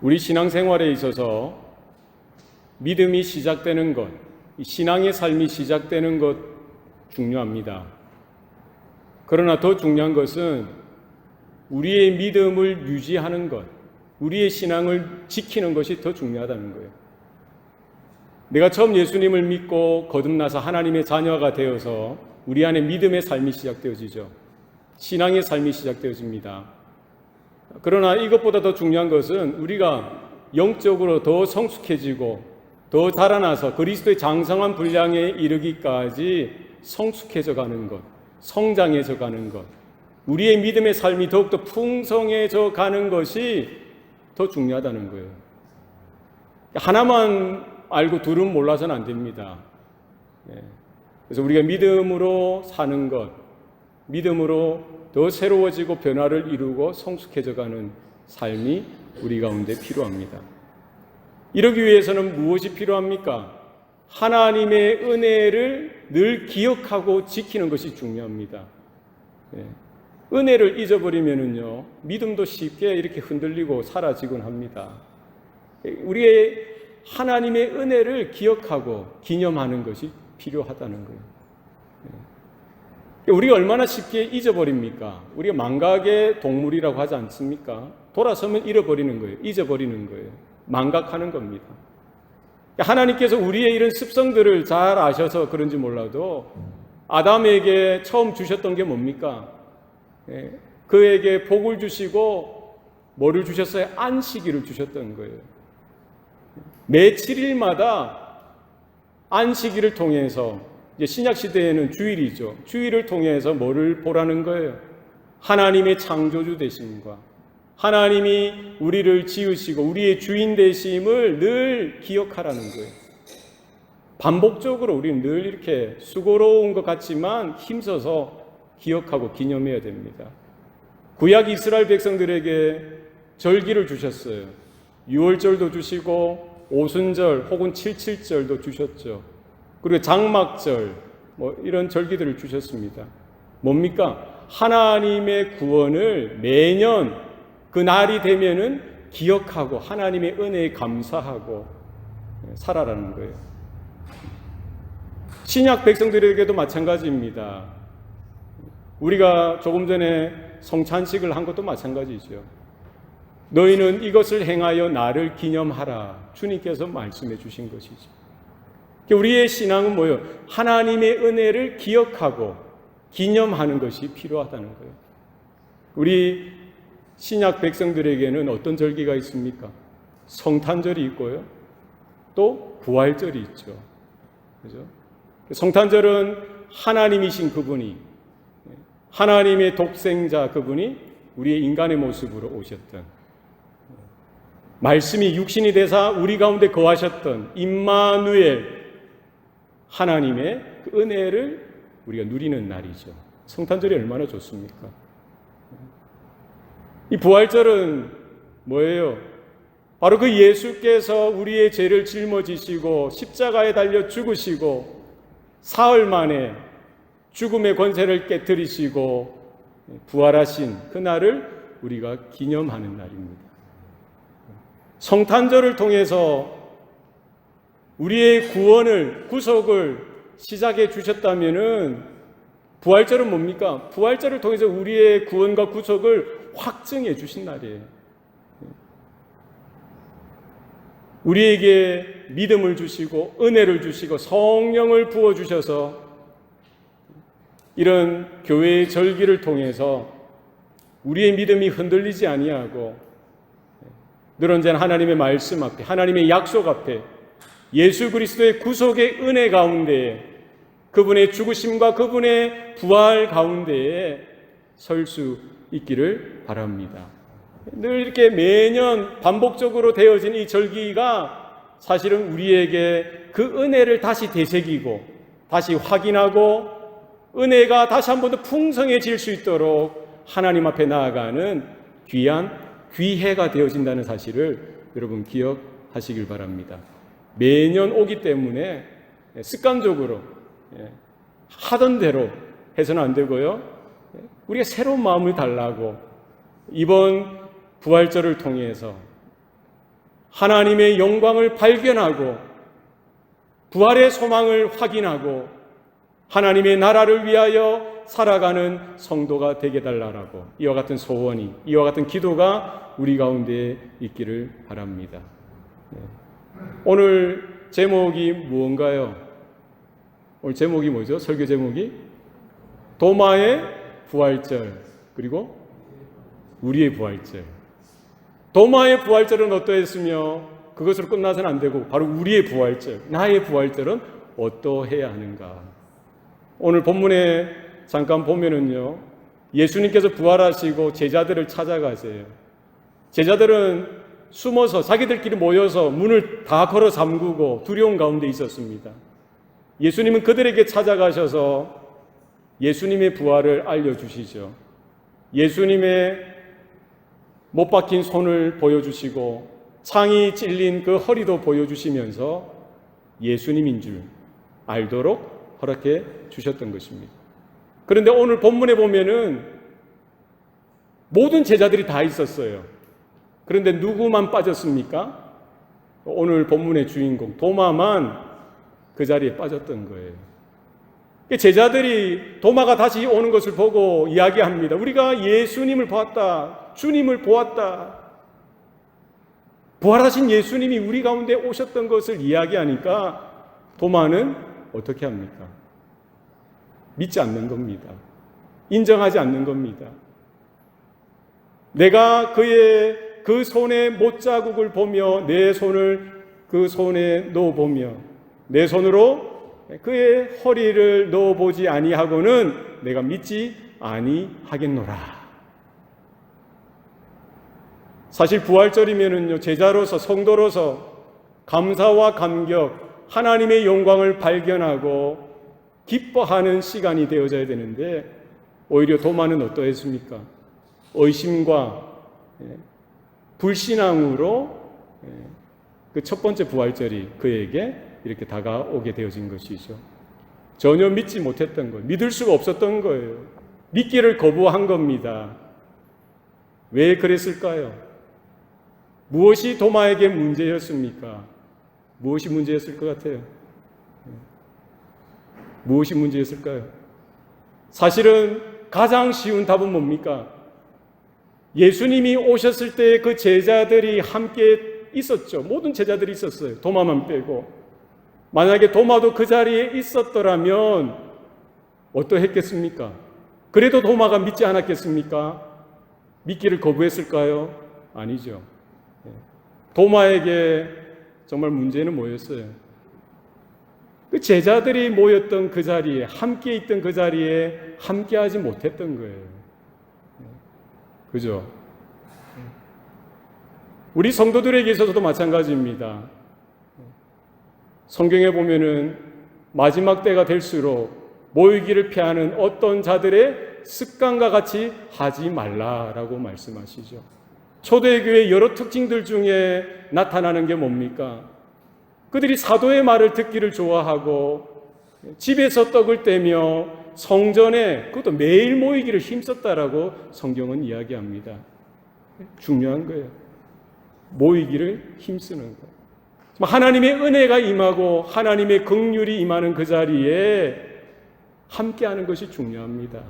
우리 신앙생활에 있어서 믿음이 시작되는 것, 신앙의 삶이 시작되는 것 중요합니다. 그러나 더 중요한 것은 우리의 믿음을 유지하는 것, 우리의 신앙을 지키는 것이 더 중요하다는 거예요. 내가 처음 예수님을 믿고 거듭나서 하나님의 자녀가 되어서 우리 안에 믿음의 삶이 시작되어지죠. 신앙의 삶이 시작되어집니다. 그러나 이것보다 더 중요한 것은 우리가 영적으로 더 성숙해지고 더 자라나서 그리스도의 장성한 분량에 이르기까지 성숙해져 가는 것, 성장해져 가는 것, 우리의 믿음의 삶이 더욱더 풍성해져 가는 것이 더 중요하다는 거예요. 하나만 알고 둘은 몰라서는 안 됩니다. 그래서 우리가 믿음으로 사는 것, 믿음으로 더 새로워지고 변화를 이루고 성숙해져 가는 삶이 우리 가운데 필요합니다. 이러기 위해서는 무엇이 필요합니까? 하나님의 은혜를 늘 기억하고 지키는 것이 중요합니다. 은혜를 잊어버리면은요, 믿음도 쉽게 이렇게 흔들리고 사라지곤 합니다. 우리의 하나님의 은혜를 기억하고 기념하는 것이 필요하다는 거예요. 우리가 얼마나 쉽게 잊어버립니까? 우리가 망각의 동물이라고 하지 않습니까? 돌아서면 잃어버리는 거예요. 잊어버리는 거예요. 망각하는 겁니다. 하나님께서 우리의 이런 습성들을 잘 아셔서 그런지 몰라도 아담에게 처음 주셨던 게 뭡니까? 그에게 복을 주시고 뭐를 주셨어요? 안식일을 주셨던 거예요. 매 7일마다 안식일을 통해서, 이제 신약 시대에는 주일이죠. 주일을 통해서 뭐를 보라는 거예요? 하나님의 창조주 되심과 하나님이 우리를 지으시고 우리의 주인 되심을 늘 기억하라는 거예요. 반복적으로 우리는 늘 이렇게 수고로운 것 같지만 힘써서 기억하고 기념해야 됩니다. 구약 이스라엘 백성들에게 절기를 주셨어요. 유월절도 주시고 오순절 혹은 칠칠절도 주셨죠. 그리고 장막절 이런 절기들을 주셨습니다. 뭡니까? 하나님의 구원을 매년 그 날이 되면은 기억하고 하나님의 은혜에 감사하고 살아라는 거예요. 신약 백성들에게도 마찬가지입니다. 우리가 조금 전에 성찬식을 한 것도 마찬가지죠. 너희는 이것을 행하여 나를 기념하라. 주님께서 말씀해 주신 것이죠. 우리의 신앙은 뭐예요? 하나님의 은혜를 기억하고 기념하는 것이 필요하다는 거예요. 우리 신약 백성들에게는 어떤 절기가 있습니까? 성탄절이 있고요. 또 부활절이 있죠. 그죠? 성탄절은 하나님이신 그분이, 하나님의 독생자 그분이 우리의 인간의 모습으로 오셨던, 말씀이 육신이 되사 우리 가운데 거하셨던 임마누엘 하나님의 그 은혜를 우리가 누리는 날이죠. 성탄절이 얼마나 좋습니까? 이 부활절은 뭐예요? 바로 그 예수께서 우리의 죄를 짊어지시고 십자가에 달려 죽으시고 사흘 만에 죽음의 권세를 깨뜨리시고 부활하신 그 날을 우리가 기념하는 날입니다. 성탄절을 통해서 우리의 구원을, 구속을 시작해 주셨다면은 부활절은 뭡니까? 부활절을 통해서 우리의 구원과 구속을 확증해 주신 날이에요. 우리에게 믿음을 주시고 은혜를 주시고 성령을 부어 주셔서 이런 교회의 절기를 통해서 우리의 믿음이 흔들리지 아니하고 늘 언제나 하나님의 말씀 앞에, 하나님의 약속 앞에, 예수 그리스도의 구속의 은혜 가운데에, 그분의 죽으심과 그분의 부활 가운데에 설 수 있기를 바랍니다. 늘 이렇게 매년 반복적으로 되어진 이 절기가 사실은 우리에게 그 은혜를 다시 되새기고 다시 확인하고 은혜가 다시 한 번 더 풍성해질 수 있도록 하나님 앞에 나아가는 귀한 귀해가 되어진다는 사실을 여러분 기억하시길 바랍니다. 매년 오기 때문에 습관적으로 하던 대로 해서는 안 되고요. 우리가 새로운 마음을 달라고 이번 부활절을 통해서 하나님의 영광을 발견하고 부활의 소망을 확인하고 하나님의 나라를 위하여 살아가는 성도가 되게 달라라고 이와 같은 소원이, 이와 같은 기도가 우리 가운데 있기를 바랍니다. 오늘 제목이 무언가요? 오늘 제목이 뭐죠? 설교 제목이 도마의 부활절, 그리고 우리의 부활절. 도마의 부활절은 어떠했으며 그것으로 끝나서는 안 되고 바로 우리의 부활절, 나의 부활절은 어떠해야 하는가? 오늘 본문에 잠깐 보면은요, 예수님께서 부활하시고 제자들을 찾아가세요. 제자들은 숨어서 자기들끼리 모여서 문을 다 걸어 잠그고 두려움 가운데 있었습니다. 예수님은 그들에게 찾아가셔서 예수님의 부활을 알려주시죠. 예수님의 못 박힌 손을 보여주시고 창이 찔린 그 허리도 보여주시면서 예수님인 줄 알도록 허락해 주셨던 것입니다. 그런데 오늘 본문에 보면은 모든 제자들이 다 있었어요. 그런데 누구만 빠졌습니까? 오늘 본문의 주인공 도마만 그 자리에 빠졌던 거예요. 제자들이 도마가 다시 오는 것을 보고 이야기합니다. 우리가 예수님을 보았다. 주님을 보았다. 부활하신 예수님이 우리 가운데 오셨던 것을 이야기하니까 도마는 어떻게 합니까? 믿지 않는 겁니다. 인정하지 않는 겁니다. 내가 그의 그 손의 못자국을 보며 내 손을 그 손에 넣어보며 내 손으로 그의 허리를 넣어보지 아니하고는 내가 믿지 아니하겠노라. 사실 부활절이면은요, 제자로서 성도로서 감사와 감격, 하나님의 영광을 발견하고 기뻐하는 시간이 되어져야 되는데 오히려 도마는 어떠했습니까? 의심과 불신앙으로 그 첫 번째 부활절이 그에게 이렇게 다가오게 되어진 것이죠. 전혀 믿지 못했던 거예요. 믿을 수가 없었던 거예요. 믿기를 거부한 겁니다. 왜 그랬을까요? 무엇이 도마에게 문제였습니까? 무엇이 문제였을 것 같아요? 무엇이 문제였을까요? 사실은 가장 쉬운 답은 뭡니까? 예수님이 오셨을 때 그 제자들이 함께 있었죠. 모든 제자들이 있었어요. 도마만 빼고. 만약에 도마도 그 자리에 있었더라면 어떠했겠습니까? 그래도 도마가 믿지 않았겠습니까? 믿기를 거부했을까요? 아니죠. 도마에게 정말 문제는 뭐였어요? 그 제자들이 모였던 그 자리에, 함께 있던 그 자리에 함께하지 못했던 거예요. 그죠? 우리 성도들에게 있어서도 마찬가지입니다. 성경에 보면은 마지막 때가 될수록 모이기를 피하는 어떤 자들의 습관과 같이 하지 말라라고 말씀하시죠. 초대교회의 여러 특징들 중에 나타나는 게 뭡니까? 그들이 사도의 말을 듣기를 좋아하고 집에서 떡을 떼며 성전에 그것도 매일 모이기를 힘썼다라고 성경은 이야기합니다. 중요한 거예요. 모이기를 힘쓰는 거예요. 하나님의 은혜가 임하고 하나님의 긍휼이 임하는 그 자리에 함께하는 것이 중요합니다.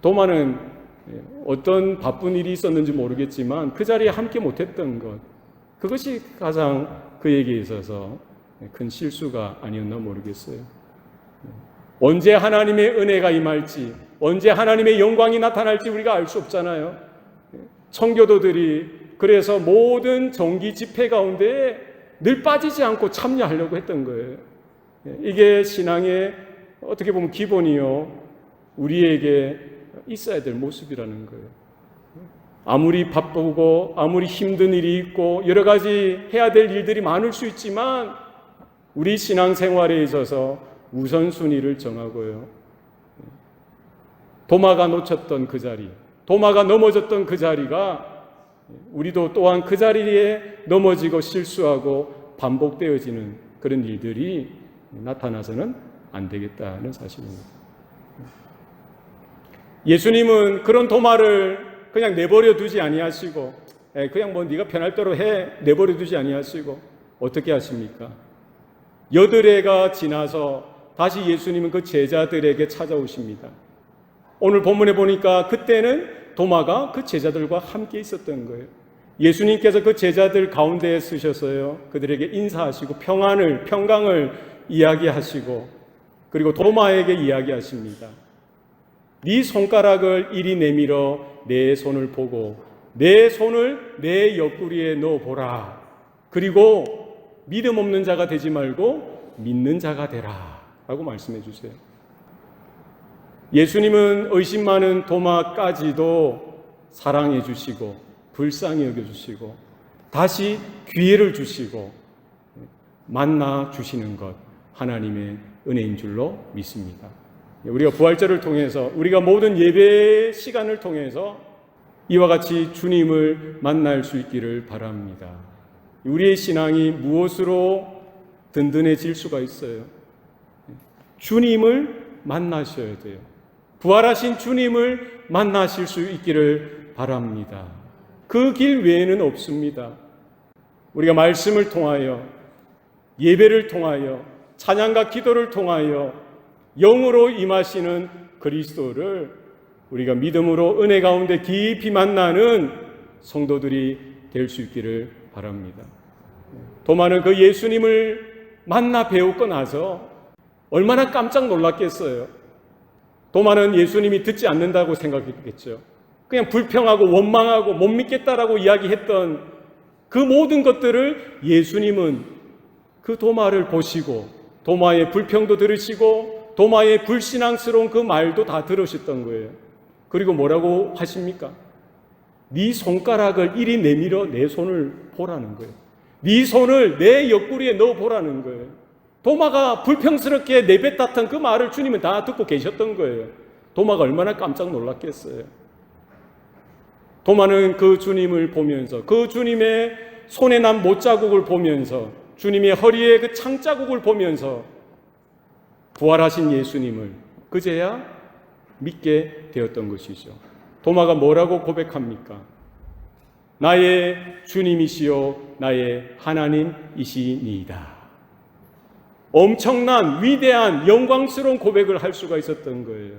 도마는 어떤 바쁜 일이 있었는지 모르겠지만 그 자리에 함께 못했던 것, 그것이 가장 그에게 있어서 큰 실수가 아니었나 모르겠어요. 언제 하나님의 은혜가 임할지, 언제 하나님의 영광이 나타날지 우리가 알 수 없잖아요. 청교도들이 그래서 모든 정기 집회 가운데 늘 빠지지 않고 참여하려고 했던 거예요. 이게 신앙의 어떻게 보면 기본이요, 우리에게 있어야 될 모습이라는 거예요. 아무리 바쁘고 아무리 힘든 일이 있고 여러 가지 해야 될 일들이 많을 수 있지만 우리 신앙생활에 있어서 우선순위를 정하고요, 도마가 놓쳤던 그 자리, 도마가 넘어졌던 그 자리가 우리도 또한 그 자리에 넘어지고 실수하고 반복되어지는 그런 일들이 나타나서는 안 되겠다는 사실입니다. 예수님은 그런 도마를 그냥 내버려 두지 아니하시고 그냥 뭐 네가 편할 대로 해 내버려 두지 아니하시고 어떻게 하십니까? 여드레가 지나서 다시 예수님은 그 제자들에게 찾아오십니다. 오늘 본문에 보니까 그때는 도마가 그 제자들과 함께 있었던 거예요. 예수님께서 그 제자들 가운데에 쓰셔서요, 그들에게 인사하시고 평강을 이야기하시고, 그리고 도마에게 이야기하십니다. 네 손가락을 이리 내밀어 내 손을 보고 내 손을 내 옆구리에 넣어보라. 그리고 믿음 없는 자가 되지 말고 믿는 자가 되라 라고 말씀해 주세요. 예수님은 의심 많은 도마까지도 사랑해 주시고 불쌍히 여겨주시고 다시 기회를 주시고 만나 주시는 것, 하나님의 은혜인 줄로 믿습니다. 우리가 부활절을 통해서, 우리가 모든 예배 시간을 통해서 이와 같이 주님을 만날 수 있기를 바랍니다. 우리의 신앙이 무엇으로 든든해질 수가 있어요? 주님을 만나셔야 돼요. 부활하신 주님을 만나실 수 있기를 바랍니다. 그 길 외에는 없습니다. 우리가 말씀을 통하여, 예배를 통하여, 찬양과 기도를 통하여 영으로 임하시는 그리스도를 우리가 믿음으로 은혜 가운데 깊이 만나는 성도들이 될 수 있기를 바랍니다. 도마는 그 예수님을 만나 배우고 나서 얼마나 깜짝 놀랐겠어요. 도마는 예수님이 듣지 않는다고 생각했겠죠. 그냥 불평하고 원망하고 못 믿겠다라고 이야기했던 그 모든 것들을 예수님은 그 도마를 보시고 도마의 불평도 들으시고 도마의 불신앙스러운 그 말도 다 들으셨던 거예요. 그리고 뭐라고 하십니까? 네 손가락을 이리 내밀어 내 손을 보라는 거예요. 네 손을 내 옆구리에 넣어 보라는 거예요. 도마가 불평스럽게 내뱉었던 그 말을 주님은 다 듣고 계셨던 거예요. 도마가 얼마나 깜짝 놀랐겠어요. 도마는 그 주님을 보면서, 그 주님의 손에 난 못자국을 보면서, 주님의 허리에 그 창자국을 보면서 부활하신 예수님을 그제야 믿게 되었던 것이죠. 도마가 뭐라고 고백합니까? 나의 주님이시요 나의 하나님이시니이다. 엄청난 위대한 영광스러운 고백을 할 수가 있었던 거예요.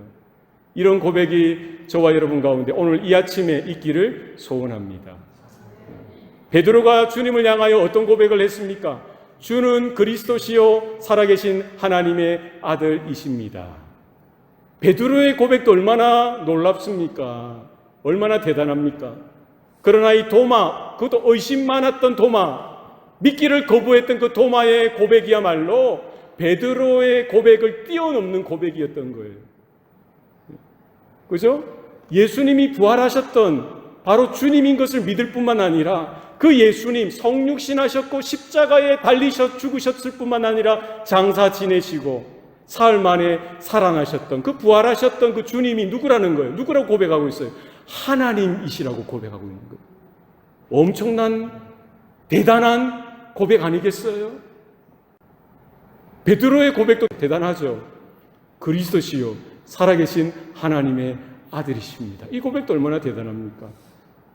이런 고백이 저와 여러분 가운데 오늘 이 아침에 있기를 소원합니다. 베드로가 주님을 향하여 어떤 고백을 했습니까? 주는 그리스도시요 살아계신 하나님의 아들이십니다. 베드로의 고백도 얼마나 놀랍습니까? 얼마나 대단합니까? 그러나 이 도마, 그것도 의심 많았던 도마, 믿기를 거부했던 그 도마의 고백이야말로 베드로의 고백을 뛰어넘는 고백이었던 거예요. 그죠? 예수님이 부활하셨던 바로 주님인 것을 믿을 뿐만 아니라 그 예수님 성육신하셨고 십자가에 달리셔 죽으셨을 뿐만 아니라 장사 지내시고 사흘 만에 살아나셨던 그 부활하셨던 그 주님이 누구라는 거예요? 누구라고 고백하고 있어요? 하나님이시라고 고백하고 있는 거예요. 엄청난 대단한 고백 아니겠어요? 베드로의 고백도 대단하죠. 그리스도시요 살아계신 하나님의 아들이십니다. 이 고백도 얼마나 대단합니까?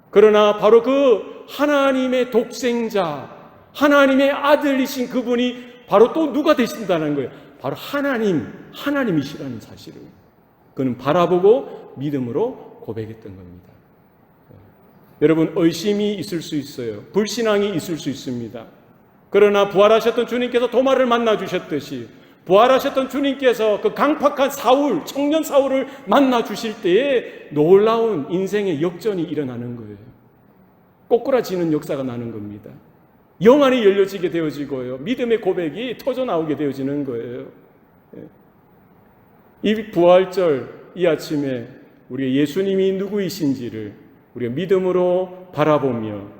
그러나 바로 그 하나님의 독생자, 하나님의 아들이신 그분이 바로 또 누가 되신다는 거예요? 바로 하나님이시라는 사실을 그는 바라보고 믿음으로 고백했던 겁니다. 여러분, 의심이 있을 수 있어요. 불신앙이 있을 수 있습니다. 그러나 부활하셨던 주님께서 도마를 만나 주셨듯이 부활하셨던 주님께서 그 강팍한 사울, 청년 사울을 만나 주실 때에 놀라운 인생의 역전이 일어나는 거예요. 꼬꾸라지는 역사가 나는 겁니다. 영안이 열려지게 되어지고요. 믿음의 고백이 터져 나오게 되어지는 거예요. 이 부활절, 이 아침에 우리가 예수님이 누구이신지를 우리가 믿음으로 바라보며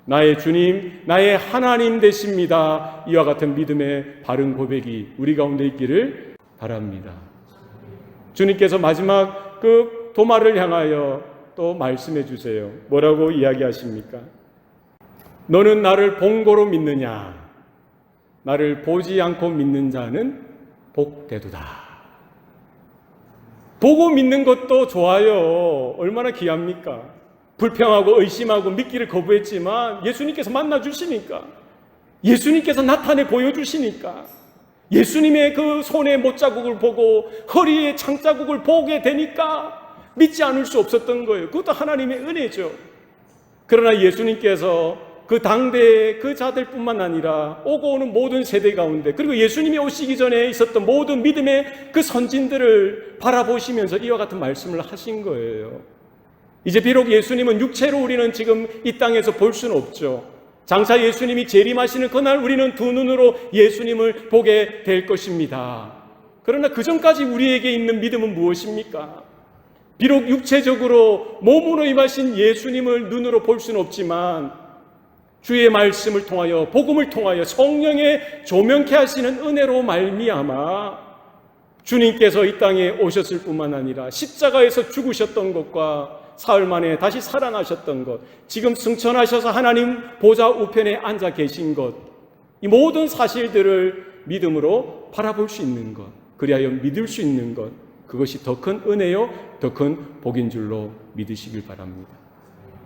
나의 주님, 나의 하나님 되십니다. 이와 같은 믿음의 바른 고백이 우리 가운데 있기를 바랍니다. 주님께서 마지막 그 도마를 향하여 또 말씀해 주세요. 뭐라고 이야기하십니까? 너는 나를 본고로 믿느냐? 나를 보지 않고 믿는 자는 복되도다. 보고 믿는 것도 좋아요. 얼마나 귀합니까? 불평하고 의심하고 믿기를 거부했지만 예수님께서 만나주시니까, 예수님께서 나타내 보여주시니까, 예수님의 그 손의 못자국을 보고 허리의 창자국을 보게 되니까 믿지 않을 수 없었던 거예요. 그것도 하나님의 은혜죠. 그러나 예수님께서 그 당대의 그 자들뿐만 아니라 오고 오는 모든 세대 가운데, 그리고 예수님이 오시기 전에 있었던 모든 믿음의 그 선진들을 바라보시면서 이와 같은 말씀을 하신 거예요. 이제 비록 예수님은 육체로 우리는 지금 이 땅에서 볼 수는 없죠. 장차 예수님이 재림하시는 그날 우리는 두 눈으로 예수님을 보게 될 것입니다. 그러나 그 전까지 우리에게 있는 믿음은 무엇입니까? 비록 육체적으로 몸으로 임하신 예수님을 눈으로 볼 수는 없지만 주의 말씀을 통하여, 복음을 통하여 성령의 조명케 하시는 은혜로 말미암아 주님께서 이 땅에 오셨을 뿐만 아니라 십자가에서 죽으셨던 것과 사흘 만에 다시 살아나셨던 것, 지금 승천하셔서 하나님 보좌 우편에 앉아 계신 것, 이 모든 사실들을 믿음으로 바라볼 수 있는 것, 그리하여 믿을 수 있는 것, 그것이 더 큰 은혜요, 더 큰 복인 줄로 믿으시길 바랍니다.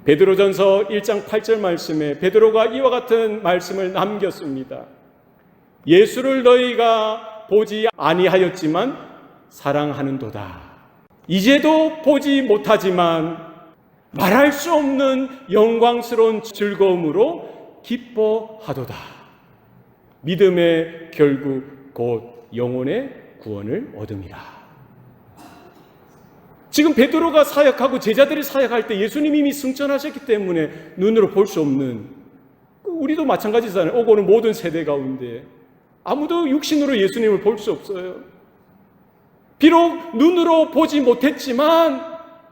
베드로전서 1장 8절 말씀에 베드로가 이와 같은 말씀을 남겼습니다. 예수를 너희가 보지 아니하였지만 사랑하는도다. 이제도 보지 못하지만 말할 수 없는 영광스러운 즐거움으로 기뻐하도다. 믿음의 결국 곧 영혼의 구원을 얻음이라. 지금 베드로가 사역하고 제자들이 사역할 때 예수님이 이미 승천하셨기 때문에 눈으로 볼 수 없는, 우리도 마찬가지잖아요. 오고 오는 모든 세대 가운데 아무도 육신으로 예수님을 볼 수 없어요. 비록 눈으로 보지 못했지만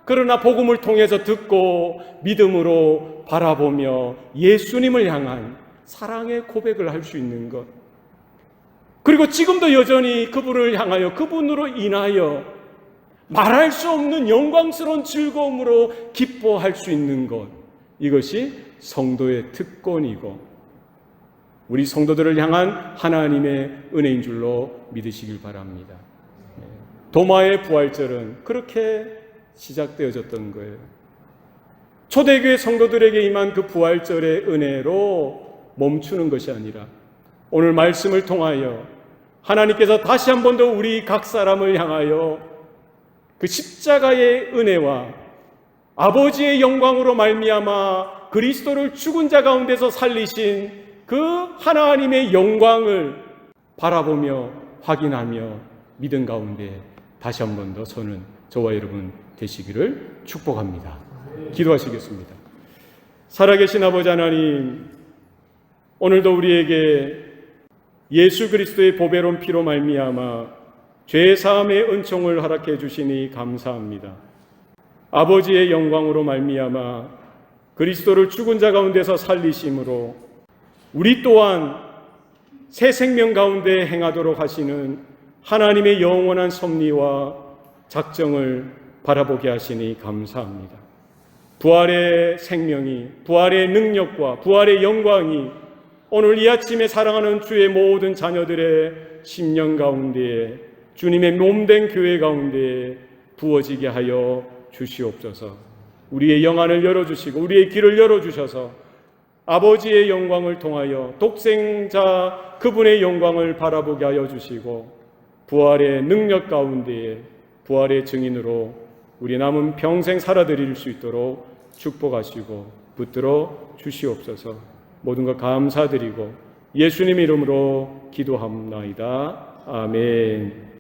그러나 복음을 통해서 듣고 믿음으로 바라보며 예수님을 향한 사랑의 고백을 할 수 있는 것, 그리고 지금도 여전히 그분을 향하여 그분으로 인하여 말할 수 없는 영광스러운 즐거움으로 기뻐할 수 있는 것, 이것이 성도의 특권이고 우리 성도들을 향한 하나님의 은혜인 줄로 믿으시길 바랍니다. 도마의 부활절은 그렇게 시작되어졌던 거예요. 초대교회 성도들에게 임한 그 부활절의 은혜로 멈추는 것이 아니라 오늘 말씀을 통하여 하나님께서 다시 한 번 더 우리 각 사람을 향하여 그 십자가의 은혜와 아버지의 영광으로 말미암아 그리스도를 죽은 자 가운데서 살리신 그 하나님의 영광을 바라보며 확인하며 믿음 가운데 다시 한 번 더 서는 저와 여러분 되시기를 축복합니다. 기도하시겠습니다. 살아계신 아버지 하나님, 오늘도 우리에게 예수 그리스도의 보배로운 피로 말미암아 죄 사함의 은총을 허락해 주시니 감사합니다. 아버지의 영광으로 말미암아 그리스도를 죽은 자 가운데서 살리심으로 우리 또한 새 생명 가운데 행하도록 하시는 하나님의 영원한 섭리와 작정을 바라보게 하시니 감사합니다. 부활의 생명이, 부활의 능력과 부활의 영광이 오늘 이 아침에 사랑하는 주의 모든 자녀들의 심령 가운데에, 주님의 몸된 교회 가운데에 부어지게 하여 주시옵소서. 우리의 영안을 열어주시고 우리의 길을 열어주셔서 아버지의 영광을 통하여 독생자 그분의 영광을 바라보게 하여 주시고 부활의 능력 가운데에 부활의 증인으로 우리 남은 평생 살아드릴 수 있도록 축복하시고 붙들어 주시옵소서. 모든 것 감사드리고 예수님 이름으로 기도합나이다. 아멘.